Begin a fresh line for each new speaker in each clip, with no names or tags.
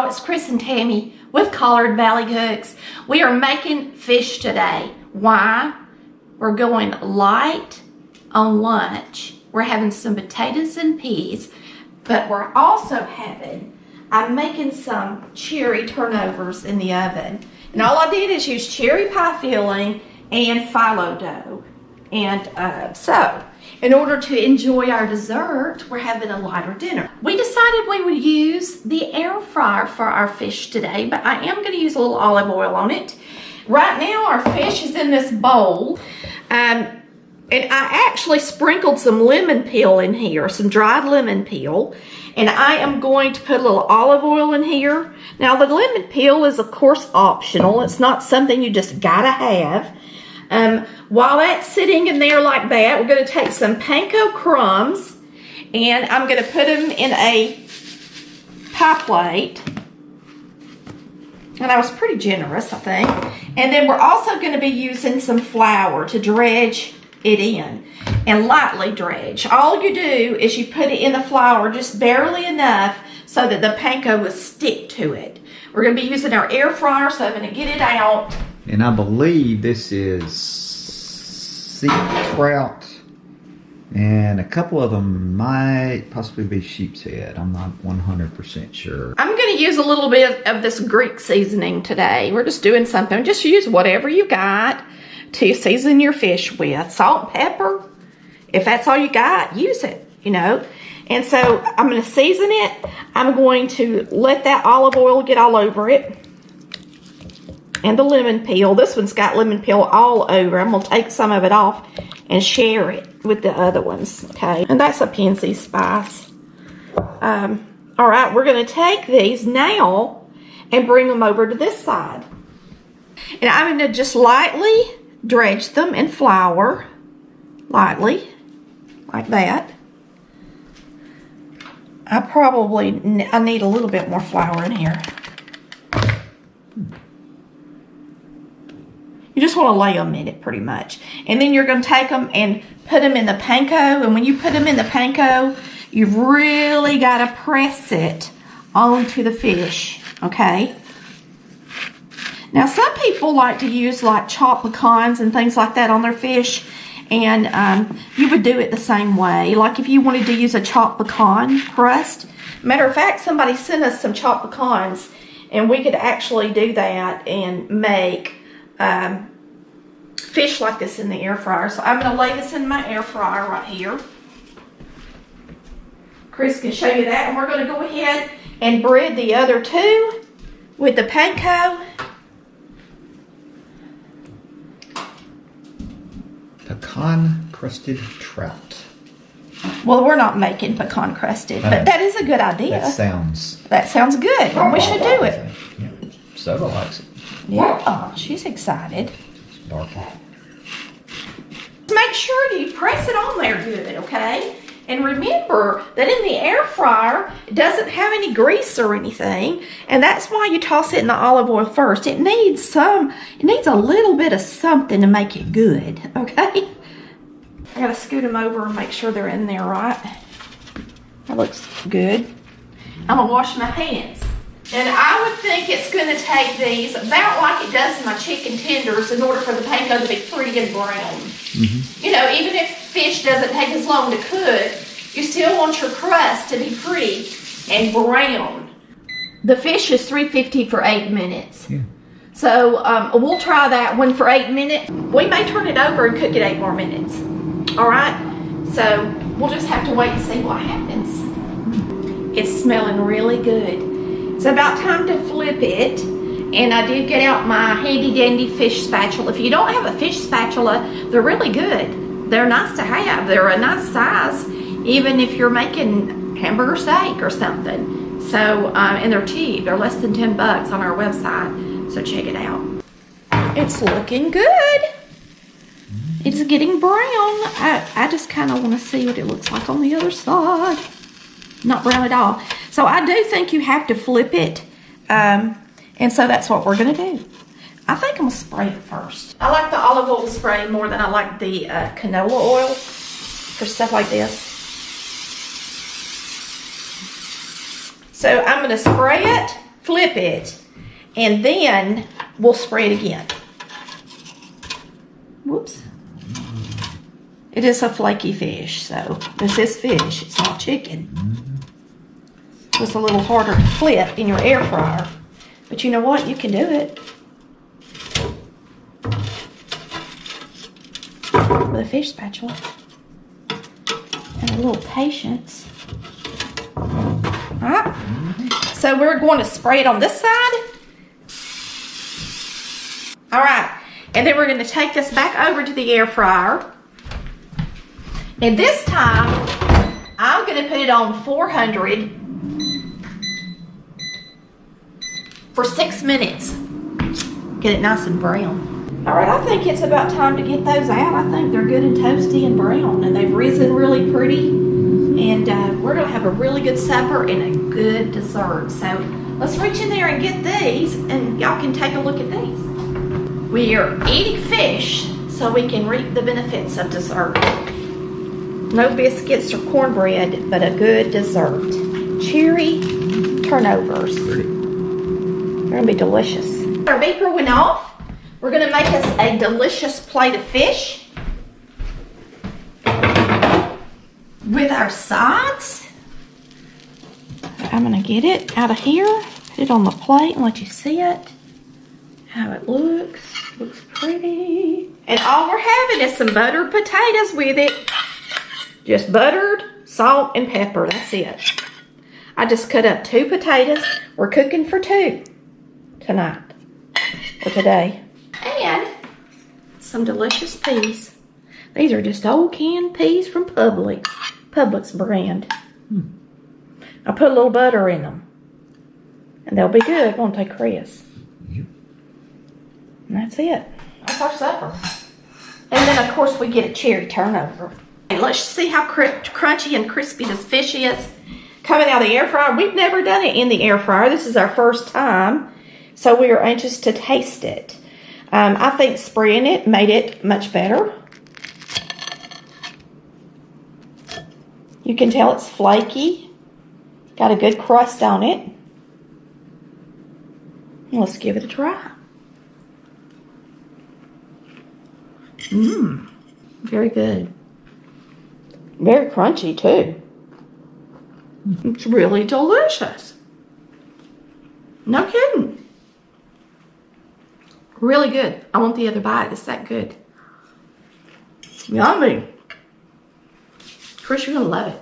y'all, it's Chris and Tammy with Collard Valley Cooks. We are making fish today. Why? We're going light on lunch. We're having some potatoes and peas, but we're also I'm making some cherry turnovers in the oven. And all I did is use cherry pie filling and phyllo dough. And so, in order to enjoy our dessert, we're having a lighter dinner. We decided we would use the air fryer for our fish today, but I am going to use a little olive oil on it. Right now, our fish is in this bowl. And I actually sprinkled some lemon peel in here, some dried lemon peel. And I am going to put a little olive oil in here. Now, the lemon peel is, of course, optional. It's not something you just gotta have. While that's sitting in there like that, we're going to take some Panko crumbs, and I'm going to put them in a pie plate. And I was pretty generous, I think. And then we're also going to be using some flour to dredge it in, and lightly dredge. All you do is you put it in the flour just barely enough so that the panko will stick to it. We're going to be using our air fryer, so I'm going to get it out.
And I believe this is sea trout, and a couple of them might possibly be sheep's head. I'm not 100% sure. I'm
going to use a little bit of this Greek seasoning today. We're just doing something. Just use whatever you got to season your fish with. Salt and pepper. If that's all you got, use it, you know. And so I'm going to season it. I'm going to let that olive oil get all over it. And the lemon peel. This one's got lemon peel all over. I'm going to take some of it off and share it with the other ones, okay? And that's a Pansy spice. All right, we're going to take these now and bring them over to this side. And I'm going to just lightly dredge them in flour. Lightly, like that. I need a little bit more flour in here. You just want to lay them in it pretty much. And then you're going to take them and put them in the panko. And when you put them in the panko, you've really got to press it onto the fish, okay? Now, some people like to use like chopped pecans and things like that on their fish. And you would do it the same way. Like if you wanted to use a chopped pecan crust. Matter of fact, somebody sent us some chopped pecans. And we could actually do that and make fish like this in the air fryer. So I'm going to lay this in my air fryer right here. Chris can show you that. And we're going to go ahead and bread the other two with the panko.
Pecan crusted trout.
Well, we're not making pecan crusted, but that is a good idea.
That sounds
good. We should do it.
Yeah. Soda likes it.
Yeah. Oh, she's excited.
It's darker.
Make sure you press it on there good, okay? And remember that in the air fryer, it doesn't have any grease or anything, and that's why you toss it in the olive oil first. It needs a little bit of something to make it good, okay? I gotta scoot them over and make sure they're in there right. That looks good. I'm gonna wash my hands. And I would think it's gonna take these about like it does in my chicken tenders in order for the panko to be pretty and brown. Mm-hmm. You know, even if fish doesn't take as long to cook, you still want your crust to be pretty and brown. The fish is $350 for 8 minutes. Yeah. So we'll try that one for 8 minutes. We may turn it over and cook it 8 more minutes. All right? So we'll just have to wait and see what happens. It's smelling really good. It's about time to flip it. And I did get out my handy dandy fish spatula. If you don't have a fish spatula, they're really good. They're nice to have. They're a nice size, even if you're making hamburger steak or something. So, and they're cheap. They're less than $10 on our website. So check it out. It's looking good. It's getting brown. I just kind of want to see what it looks like on the other side. Not brown at all. So I do think you have to flip it. And so that's what we're going to do. I think I'm going to spray it first. I like the olive oil spray more than I like the canola oil for stuff like this. So I'm going to spray it flip it, and then we'll spread again. Whoops. It is a flaky fish, so this is fish, it's not chicken. It's a little harder to flip in your air fryer, but you know what? You can do it with a fish spatula and a little patience. All right, so we're going to spray it on this side. All right, and then we're going to take this back over to the air fryer. And this time, I'm going to put it on 400 for 6 minutes. Get it nice and brown. All right, I think it's about time to get those out. I think they're good and toasty and brown, and they've risen really pretty. And we're going to have a really good supper and a good dessert. So let's reach in there and get these, and y'all can take a look at these. We are eating fish so we can reap the benefits of dessert. No biscuits or cornbread, but a good dessert. Cherry turnovers. They're gonna be delicious. Our beaker went off. We're gonna make us a delicious plate of fish with our sides. I'm gonna get it out of here, put it on the plate and let you see it. How it looks. Looks pretty. And all we're having is some buttered potatoes with it. Just buttered, salt, and pepper. That's it. I just cut up 2 potatoes. We're cooking for 2 tonight or today. And some delicious peas. These are just old canned peas from Publix brand. I put a little butter in them. And they'll be good, won't they, Chris? Yep. And that's it. That's our supper. And then, of course, we get a cherry turnover. Let's see how crunchy and crispy this fish is coming out of the air fryer. We've never done it in the air fryer. This is our first time, so we are anxious to taste it. I think spraying it made it much better. You can tell it's flaky. Got a good crust on it. Let's give it a try. Very good. Very crunchy too. It's really delicious. No kidding. Really good. I want the other bite. It's that good. Yummy. Chris, you're gonna love it.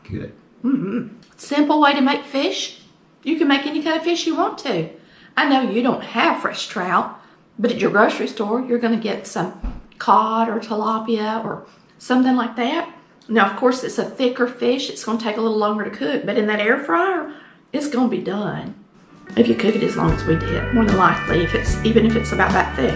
Good.
Simple way to make fish. You can make any kind of fish you want to. I know you don't have fresh trout, but at your grocery store, you're gonna get some cod or tilapia or something like that. Now, of course, it's a thicker fish. It's going to take a little longer to cook, but in that air fryer, it's going to be done. If you cook it as long as we did, more than likely, even if it's about that thick.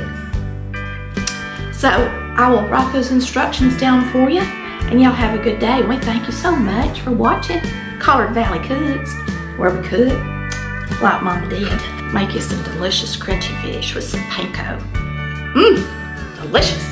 So, I will write those instructions down for you, and y'all have a good day. We thank you so much for watching Collard Valley Cooks, where we cook like Mama did. Make you some delicious crunchy fish with some panko. Delicious.